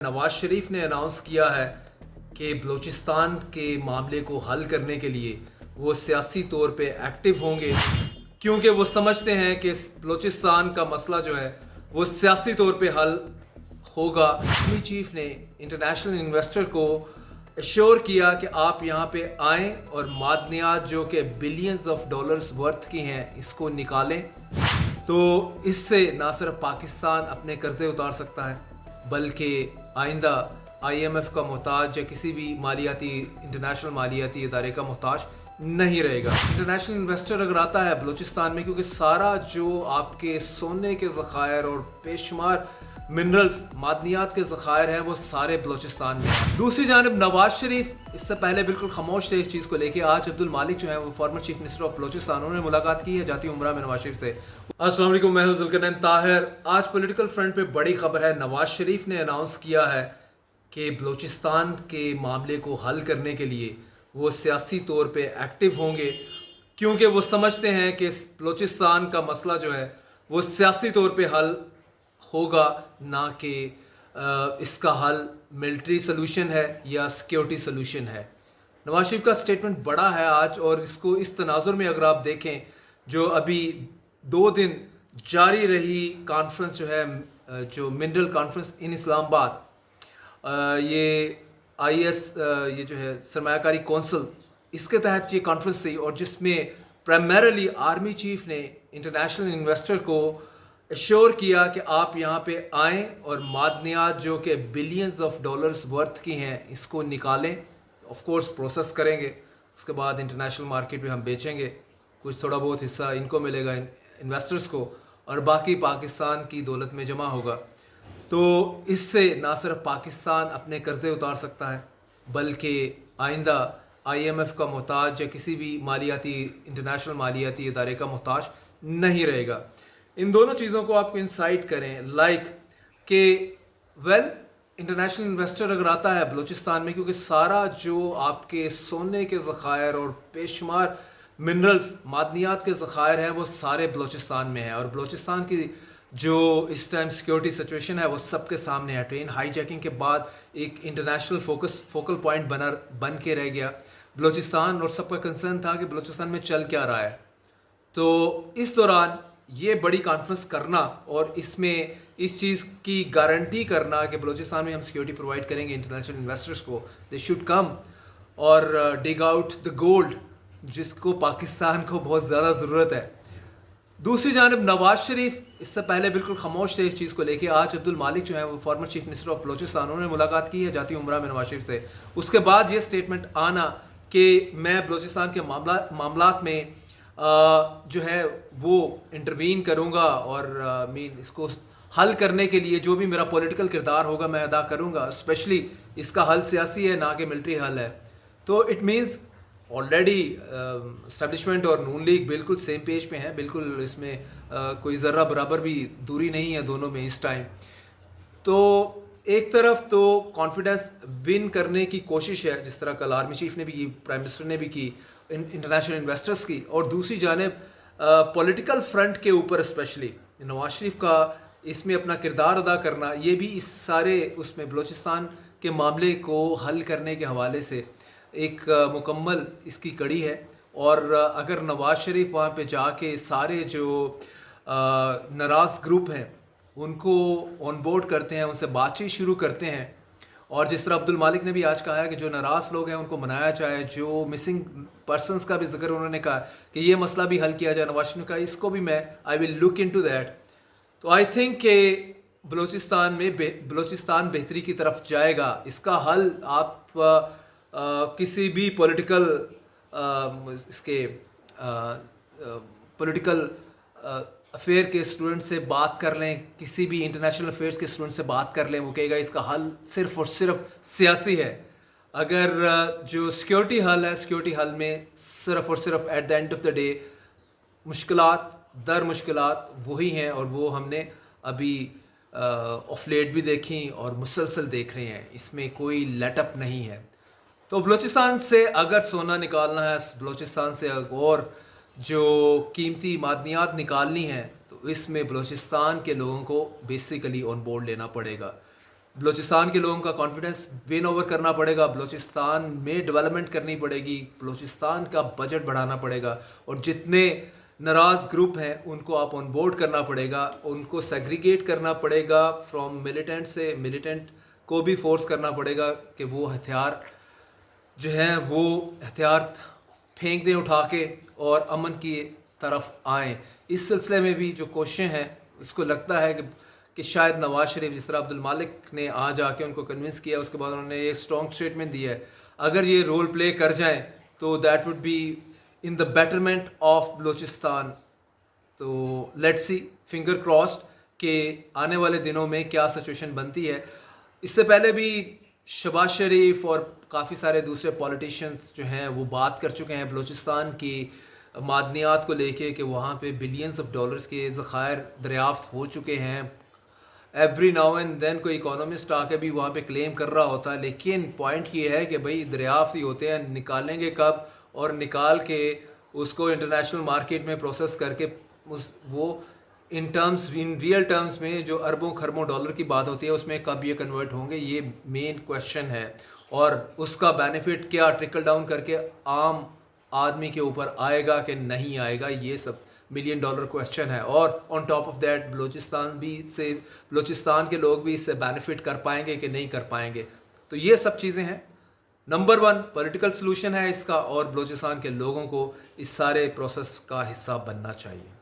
नवाज शरीफ ने अनाउंस किया है कि बलूचिस्तान के मामले को हल करने के लिए वो सियासी तौर पे एक्टिव होंगे, क्योंकि वो समझते हैं कि बलूचिस्तान का मसला जो है वो सियासी तौर पे हल होगा। आर्मी चीफ ने इंटरनेशनल इन्वेस्टर को एश्योर किया कि आप यहाँ पे आएँ और मादनियात जो कि बिलियंस ऑफ डॉलर्स वर्थ की हैं इसको निकालें। तो इससे ना सिर्फ पाकिस्तान अपने कर्जे उतार सकता है बल्कि आइंदा IMF का मोहताज या किसी भी मालियाती इंटरनेशनल मालियाती इदारे का मोहताज नहीं रहेगा। इंटरनेशनल इन्वेस्टर अगर आता है बलूचिस्तान में, क्योंकि सारा जो आपके सोने के ज़खायर और बेशुमार मिनरल्स मादनियात के ज़खायर हैं वो सारे बलूचिस्तान में हैं। दूसरी जानब नवाज शरीफ इससे पहले बिल्कुल खामोश थे इस चीज़ को लेके। आज अब्दुल मालिक जो है वो former chief minister of Balochistan, उन्होंने मुलाकात की है जाती उम्रा में नवाज शरीफ से। अस्सलाम वालेकुम, मैं हूं जुल्करनैन ताहिर। आज पॉलिटिकल फ्रंट पे बड़ी खबर है। नवाज शरीफ ने अनाउंस किया है कि बलूचिस्तान के मामले को हल करने के लिए वो सियासी तौर पे एक्टिव होंगे, क्योंकि वो समझते हैं कि बलूचिस्तान का मसला जो है वो सियासी तौर पे हल होगा, ना कि इसका हल मिलिट्री सोल्यूशन है या सिक्योरिटी सोल्यूशन है। नवाज शरीफ का स्टेटमेंट बड़ा है आज, और इसको इस तनाजुर में अगर आप देखें, जो अभी 2 दिन जारी रही कॉन्फ्रेंस जो है, जो मिनरल कॉन्फ्रेंस इन इस्लामाबाद, ये IS ये जो है सरमायाकारी कौंसिल, इसके तहत ये कॉन्फ्रेंस थी, और जिसमें प्राइमरीली आर्मी चीफ ने इंटरनेशनल इन्वेस्टर को एश्योर किया कि आप यहाँ पे आएँ और मादनियात जो कि बिलियंस ऑफ डॉलर्स वर्थ की हैं इसको निकालें। ऑफ कोर्स प्रोसेस करेंगे, उसके बाद इंटरनेशनल मार्केट में हम बेचेंगे, कुछ थोड़ा बहुत हिस्सा इनको मिलेगा इन्वेस्टर्स को, और बाकी पाकिस्तान की दौलत में जमा होगा। तो इससे ना सिर्फ पाकिस्तान अपने कर्जे उतार सकता है बल्कि आइंदा IMF का मोहताज या किसी भी मालियाती इंटरनेशनल मालियाती इदारे का मोहताज नहीं रहेगा। इन दोनों चीज़ों को आपको इंसाइट करें, लाइक कि इंटरनेशनल इन्वेस्टर अगर आता है बलूचिस्तान में, क्योंकि सारा जो आपके सोने के ज़खायर और बेशुमार मिनरल्स मादनियात के ज़खायर हैं वो सारे बलूचिस्तान में हैं, और बलूचिस्तान की जो इस टाइम सिक्योरिटी सिचुएशन है वो सबके सामने है। ट्रेन हाईजैकिंग के बाद एक इंटरनेशनल फोकल पॉइंट बन के रह गया बलूचिस्तान, और सबका कंसर्न था कि बलूचिस्तान में चल क्या रहा है। तो इस दौरान ये बड़ी कॉन्फ्रेंस करना और इसमें इस चीज़ की गारंटी करना कि बलूचिस्तान में हम सिक्योरिटी प्रोवाइड करेंगे इंटरनेशनल इन्वेस्टर्स को, दे शुड कम और डिग आउट द गोल्ड, जिसको पाकिस्तान को बहुत ज़्यादा ज़रूरत है। दूसरी जानब नवाज शरीफ इससे पहले बिल्कुल खामोश थे इस चीज़ को लेके। आज अब्दुल मालिक जो है वो former chief minister of Balochistan, उन्होंने मुलाकात की है जाती उम्रा में नवाज शरीफ से। उसके बाद ये स्टेटमेंट आना कि मैं बलूचिस्तान के मामलात में जो है वो इंटरवीन करूँगा और मीन इसको हल करने के लिए जो भी मेरा पॉलिटिकल किरदार होगा मैं अदा करूँगा, स्पेशली इसका हल सियासी है ना कि मिलिट्री हल है। तो इट मीन्स ऑलरेडी इस्टेब्लिशमेंट और नून लीग बिल्कुल सेम पेज पे हैं, बिल्कुल इसमें कोई ज़र्रा बराबर भी दूरी नहीं है दोनों में इस टाइम। तो एक तरफ तो कॉन्फिडेंस विन करने की कोशिश है, जिस तरह कल आर्मी चीफ ने भी की, प्राइम मिनिस्टर ने भी की, इंटरनेशनल इन्वेस्टर्स की, और दूसरी जानिब पॉलिटिकल फ्रंट के ऊपर स्पेशली नवाज शरीफ का इसमें अपना किरदार अदा करना, ये भी इस सारे उसमें बलूचिस्तान के मामले को हल करने के हवाले से एक मुकम्मल इसकी कड़ी है। और अगर नवाज शरीफ वहाँ पे जाके सारे जो नाराज़ ग्रुप हैं उनको ऑन बोर्ड करते हैं, उनसे बातचीत शुरू करते हैं, और जिस तरह अब्दुल मालिक ने भी आज कहा है कि जो नाराज़ लोग हैं उनको मनाया जाए, जो मिसिंग पर्सनस का भी जिक्र उन्होंने कहा कि ये मसला भी हल किया जाए, नवाज शरीफ का इसको भी मैं I will look into that. तो आई थिंक कि बलूचिस्तान बेहतरी की तरफ जाएगा। इसका हल आप किसी भी पॉलिटिकल इसके पॉलिटिकल अफेयर के स्टूडेंट से बात कर लें, किसी भी इंटरनेशनल अफेयर्स के स्टूडेंट से बात कर लें, वो कहेगा इसका हल सिर्फ और सिर्फ सियासी है। अगर जो सिक्योरिटी हल है, सिक्योरिटी हल में सिर्फ और सिर्फ at the end of the day मुश्किलात दर मुश्किलात वही हैं, और वो हमने अभी ऑफ लेट भी देखी और मुसलसल देख रहे हैं, इसमें कोई लेटअप नहीं है। तो बलूचिस्तान से अगर सोना निकालना है, बलूचिस्तान से और जो कीमती मादनियात निकालनी है, तो इसमें बलूचिस्तान के लोगों को बेसिकली ऑन बोर्ड लेना पड़ेगा। بلوچستان کے لوگوں کا کانفیڈنس وین اوور کرنا پڑے گا، بلوچستان میں ڈیولپمنٹ کرنی پڑے گی، بلوچستان کا بجٹ بڑھانا پڑے گا، اور جتنے ناراض گروپ ہیں ان کو آپ آن بورڈ کرنا پڑے گا، ان کو سیگریگیٹ کرنا پڑے گا فرام ملیٹنٹ سے، ملیٹنٹ کو بھی فورس کرنا پڑے گا کہ وہ ہتھیار جو ہیں وہ ہتھیار پھینک دیں اٹھا کے اور امن کی طرف آئیں۔ اس سلسلے میں بھی جو کوششیں ہیں اس کو لگتا ہے کہ شاید نواز شریف، جس طرح عبد المالک نے آج آ کے ان کو کنونس کیا، اس کے بعد انہوں نے یہ اسٹرانگ اسٹیٹمنٹ دی ہے، اگر یہ رول پلے کر جائیں تو that would be in the betterment of Balochistan. تو لیٹ سی، فنگر کراسڈ کہ آنے والے دنوں میں کیا سچویشن بنتی ہے۔ اس سے پہلے بھی شہباز شریف اور کافی سارے دوسرے پولیٹیشینس جو ہیں وہ بات کر چکے ہیں بلوچستان کی معدنیات کو لے کے، کہ وہاں پہ بلینز آف ڈالرز کے ذخائر دریافت ہو چکے ہیں۔ ایوری ناؤ اینڈ دین کوئی اکانومسٹ آ کے بھی وہاں پہ کلیم کر رہا ہوتا ہے، لیکن پوائنٹ یہ ہے کہ بھائی دریافت ہی ہوتے ہیں، نکالیں گے کب، اور نکال کے اس کو انٹرنیشنل مارکیٹ میں پروسیس کر کے وہ ان ریئل ٹرمز میں جو اربوں خربوں ڈالر کی بات ہوتی ہے اس میں کب یہ کنورٹ ہوں گے، یہ مین کویشچن ہے، اور اس کا بینیفٹ کیا ٹرکل ڈاؤن کر کے عام آدمی کے اوپر آئے گا کہ نہیں آئے گا، یہ سب ملین ڈالر کویشچن ہے۔ اور on top of that Balochistan کے لوگ بھی اس سے بینیفٹ کر پائیں گے کہ نہیں کر پائیں گے۔ تو یہ سب چیزیں ہیں۔ نمبر 1 پولیٹیکل سلوشن ہے اس کا، اور بلوچستان کے لوگوں کو اس سارے پروسیس کا حصہ بننا چاہیے۔